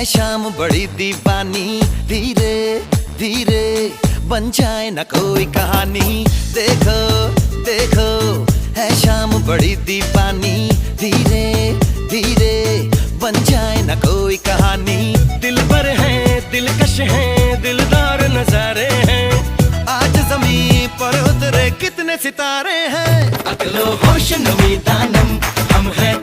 है शाम बड़ी दीवानी, धीरे धीरे बन जाए न कोई कहानी। देखो देखो है शाम बड़ी दीवानी, धीरे धीरे बन जाए न कोई कहानी। दिल भर है, दिलकश है, दिलदार नजारे हैं। आज ज़मीं पर उतरे कितने सितारे हैं। अकलो होश नमी दानम, हम हैं